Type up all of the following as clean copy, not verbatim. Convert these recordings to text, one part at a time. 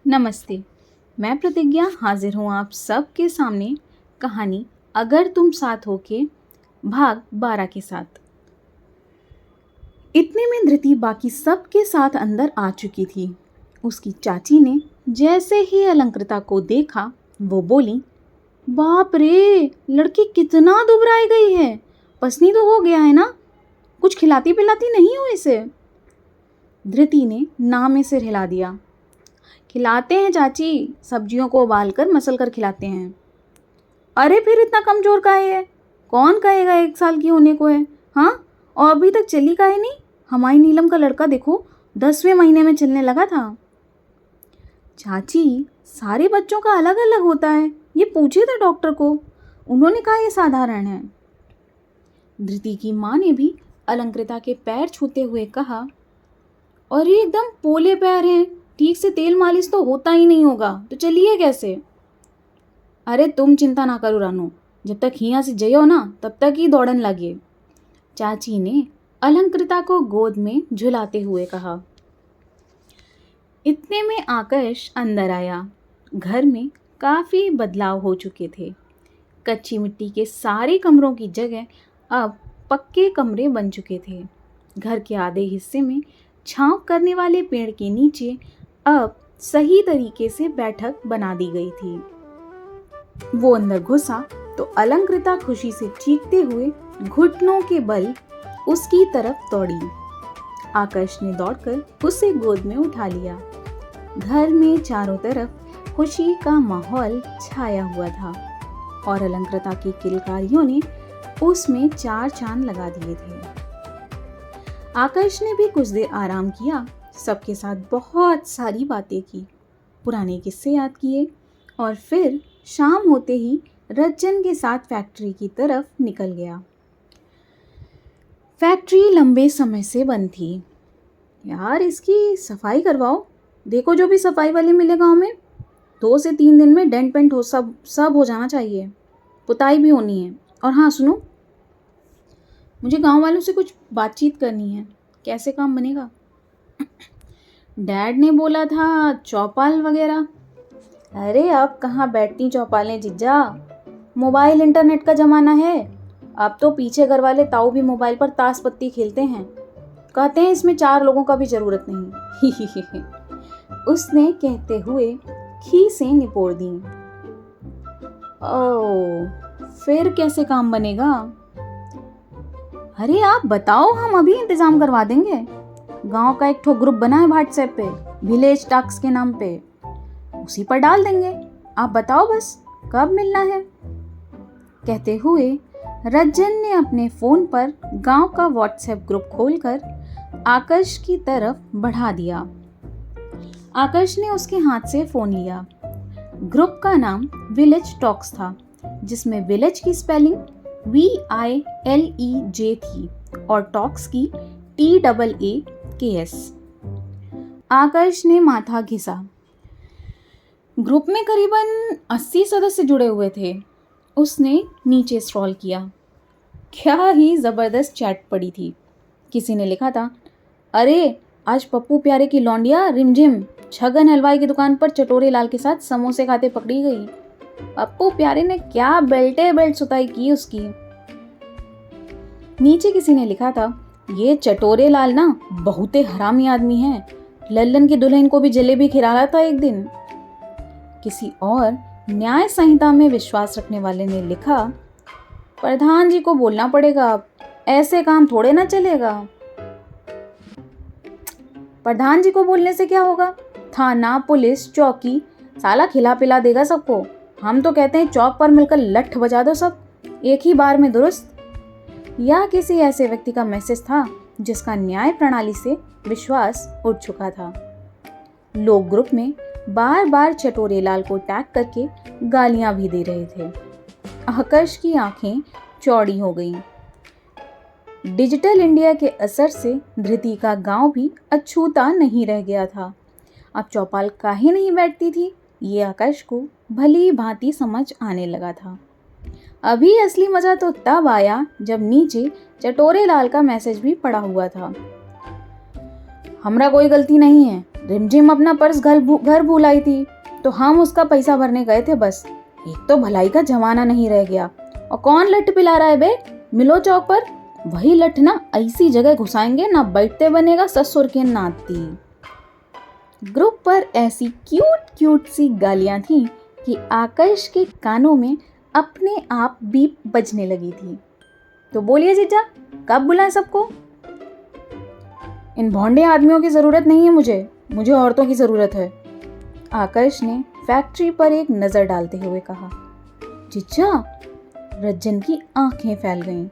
नमस्ते। मैं प्रतिज्ञा हाजिर हूँ आप सबके सामने कहानी अगर तुम साथ हो के भाग 12 के साथ। इतने में धृति बाकी सबके साथ अंदर आ चुकी थी। उसकी चाची ने जैसे ही अलंकृता को देखा वो बोली, बाप रे, लड़की कितना दुबराई गई है। पसनी तो हो गया है ना? कुछ खिलाती पिलाती नहीं हो इसे? धृति ने ना में सिर हिला दिया। खिलाते हैं चाची, सब्जियों को उबाल कर मसल कर खिलाते हैं। अरे फिर इतना कमजोर काहे है? कौन कहेगा 1 साल की होने को है? हाँ, और अभी तक चली काहे नहीं? हमारी नीलम का लड़का देखो 10वें महीने में चलने लगा था। चाची, सारे बच्चों का अलग अलग होता है, ये पूछे थे डॉक्टर को, उन्होंने कहा ये साधारण है। धृति की माँ ने भी अलंकृता के पैर छूते हुए कहा, और ये एकदम पोले पैर हैं, ठीक से तेल मालिश तो होता ही नहीं होगा, तो चलिए कैसे? अरे तुम चिंता ना करो रानू, जब तक हिया से जइयो ना तब तक ही दौड़न लगे। चाची ने अलंकृता को गोद में झुलाते हुए कहा। इतने में आकाश अंदर आया। घर में काफ़ी बदलाव हो चुके थे। कच्ची मिट्टी के सारे कमरों की जगह अब पक्के कमरे बन चुके थे। घर के आधे हिस्से में छांव करने वाले पेड़ के नीचे अब सही तरीके से बैठक बना दी गई थी। वो अंदर घुसा तो अलंकृता खुशी से चीखते हुए घुटनों के बल उसकी तरफ दौड़ी। आकाश ने दौड़कर उसे गोद में उठा लिया। घर में चारों तरफ खुशी का माहौल छाया हुआ था और अलंकृता की किलकारियों ने उसमें 4 चांद लगा दिए थे। आकाश ने भी कुछ देर आराम किया, सबके साथ बहुत सारी बातें की, पुराने किस्से याद किए और फिर शाम होते ही रज्जन के साथ फैक्ट्री की तरफ निकल गया। फैक्ट्री लंबे समय से बंद थी। यार इसकी सफाई करवाओ, देखो जो भी सफाई वाले मिले गांव में 2 से 3 दिन में डेंट पेंट हो सब हो जाना चाहिए, पुताई भी होनी है। और हाँ सुनो, मुझे गांव वालों से कुछ बातचीत करनी है, कैसे काम बनेगा? डैड ने बोला था चौपाल वगैरह। अरे अब कहाँ बैठती चौपालें जिज्जा, मोबाइल इंटरनेट का ज़माना है। अब तो पीछे घर वाले ताऊ भी मोबाइल पर ताश पत्ती खेलते हैं, कहते हैं इसमें 4 लोगों का भी ज़रूरत नहीं। उसने कहते हुए खीसें निपोड़ दी। ओह, फिर कैसे काम बनेगा? अरे आप बताओ, हम अभी इंतजाम करवा देंगे। गांव का एक ठो ग्रुप बना है व्हाट्सएप पे, विलेज टॉक्स के नाम पे, उसी पर डाल देंगे। आप बताओ बस कब मिलना है? कहते हुए रज्जन ने अपने फोन पर गांव का व्हाट्सएप ग्रुप खोलकर आकाश की तरफ बढ़ा दिया। आकाश ने उसके हाथ से फोन लिया। ग्रुप का नाम विलेज टॉक्स था, जिसमें विलेज की स्पेलिंग VILEJ थी और टॉक्स की TAAKS। आकाश ने माथा घिसा। ग्रुप में करीबन 80 सदस्य जुड़े हुए थे। उसने नीचे स्क्रॉल किया। क्या ही ज़बरदस्त चैट पड़ी थी। किसी ने लिखा था, अरे आज पप्पू प्यारे की लौंडिया रिमझिम छगन हलवाई की दुकान पर चटोरे लाल के साथ समोसे खाते पकड़ी गई। पप्पू प्यारे ने क्या बेल्ट सुताई की उसकी। नीचे किसी ने लिखा था, ये चटोरे लाल ना बहुत हरामी आदमी है, लल्लन की दुल्हन को भी जलेबी खिला रहा था एक दिन। किसी और न्याय संहिता में विश्वास रखने वाले ने लिखा, प्रधान जी को बोलना पड़ेगा, अब ऐसे काम थोड़े ना चलेगा। प्रधान जी को बोलने से क्या होगा? थाना, पुलिस, चौकी साला खिला पिला देगा सबको। हम तो कहते हैं चौक पर मिलकर लठ बजा दो सब, एक ही बार में दुरुस्त। यह किसी ऐसे व्यक्ति का मैसेज था जिसका न्याय प्रणाली से विश्वास उठ चुका था। लोग ग्रुप में बार बार चटोरे लाल को टैग करके गालियां भी दे रहे थे। आकाश की आंखें चौड़ी हो गईं। डिजिटल इंडिया के असर से धृति का गांव भी अछूता नहीं रह गया था। अब चौपाल काहे नहीं बैठती थी, ये आकाश को भली भांति समझ आने लगा था। अभी असली मजा तो तब आया जब नीचे चटोरे लाल का मैसेज भी पड़ा हुआ था। हमरा कोई गलती नहीं है, रिमझिम अपना पर्स घर भूल आई थी, तो हम उसका पैसा भरने गए थे बस। एक तो भलाई का जमाना नहीं रह गया। और कौन लठ पिला रहा है बे? मिलो चौक पर। वही लठ ना ऐसी जगह घुसाएंगे ना बैठते बनेगा ससुर के नाती। ग्रुप पर ऐसी क्यूट क्यूट सी गालियां थीं कि आकाश के कानों में अपने आप बीप बजने लगी थी। तो बोलिए जीजा, कब बुलाएं सबको? इन भोंडे आदमियों की ज़रूरत नहीं है मुझे औरतों की ज़रूरत है। आकाश ने फैक्ट्री पर एक नज़र डालते हुए कहा। जीजा, रज्जन की आंखें फैल गईं।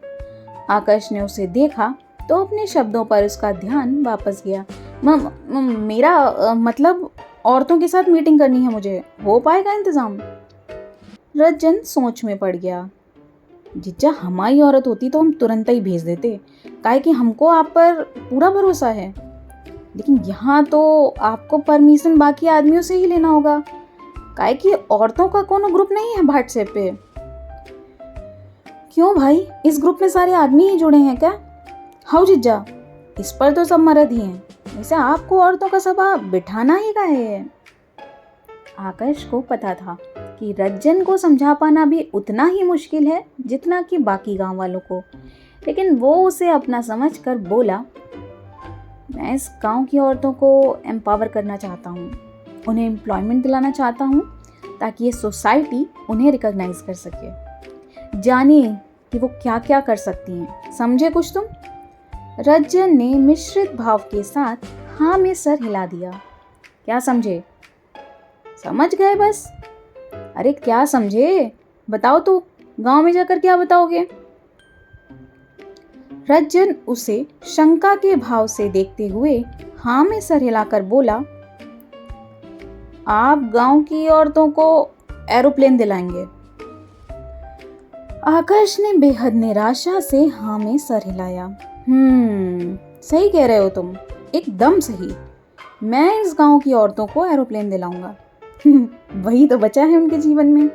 आकाश ने उसे देखा तो अपने शब्दों पर उसका ध्यान वापस गया। मेरा मतलब औरतों के साथ मीटिंग करनी है मुझे, हो पाएगा इंतज़ाम? रज्जन सोच में पड़ गया। जीजा, हमारी औरत होती तो हम तुरंत ही भेज देते, काहे कि हमको आप पर पूरा भरोसा है। लेकिन यहाँ तो आपको परमिशन बाकी आदमियों से ही लेना होगा, काहे कि औरतों का कोनो ग्रुप नहीं है व्हाट्सएप पे। क्यों भाई, इस ग्रुप में सारे आदमी ही जुड़े हैं क्या? हाँ जीजा, इस पर तो सब मर्द ही हैं, वैसे आपको औरतों का सभा बिठाना ही काहे है? आकाश को पता था कि रज्जन को समझा पाना भी उतना ही मुश्किल है जितना कि बाकी गांव वालों को, लेकिन वो उसे अपना समझकर बोला, मैं इस गांव की औरतों को एम्पावर करना चाहता हूँ, उन्हें एम्प्लॉयमेंट दिलाना चाहता हूँ ताकि ये सोसाइटी उन्हें रिकॉग्नाइज कर सके। जानिए कि वो क्या क्या कर सकती हैं, समझे कुछ तुम? रज्जन ने मिश्रित भाव के साथ हाँ में सर हिला दिया। क्या समझे? समझ गए बस? अरे क्या समझे, बताओ तो, गांव में जाकर क्या बताओगे? रज्जन उसे शंका के भाव से देखते हुए हाँ में सर हिलाकर बोला, आप गांव की औरतों को एरोप्लेन दिलाएंगे। आकाश ने बेहद निराशा से हाँ में सर हिलाया। सही कह रहे हो तुम, एकदम सही। मैं इस गांव की औरतों को एरोप्लेन दिलाऊंगा। वही तो बचा है उनके जीवन में।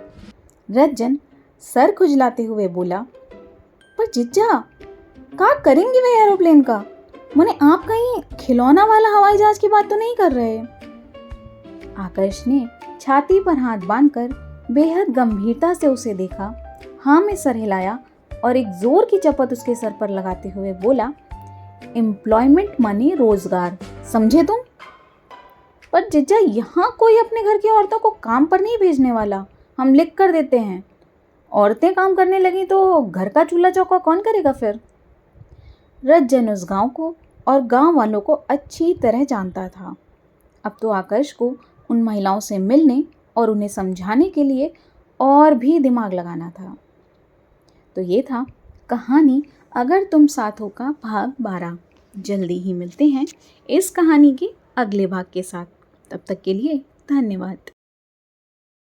रज्जन सर खुजलाते हुए बोला, पर जीजा, क्या करेंगे वे एरोप्लेन का? मने आप कहीं खिलौना वाला हवाई जहाज की बात तो नहीं कर रहे? आकाश ने छाती पर हाथ बांधकर बेहद गंभीरता से उसे देखा, हाँ में सर हिलाया और एक जोर की चपत उसके सर पर लगाते हुए बोला, एम्प्लॉयमेंट माने रोजगार, समझे तुम? पर जीजा, यहाँ कोई अपने घर की औरतों को काम पर नहीं भेजने वाला, हम लिख कर देते हैं। औरतें काम करने लगी तो घर का चूल्हा चौका कौन करेगा फिर? रज्जन उस गांव को और गांव वालों को अच्छी तरह जानता था। अब तो आकाश को उन महिलाओं से मिलने और उन्हें समझाने के लिए और भी दिमाग लगाना था। तो ये था कहानी अगर तुम साथ हो का भाग 12। जल्दी ही मिलते हैं इस कहानी के अगले भाग के साथ। तब तक के लिए धन्यवाद।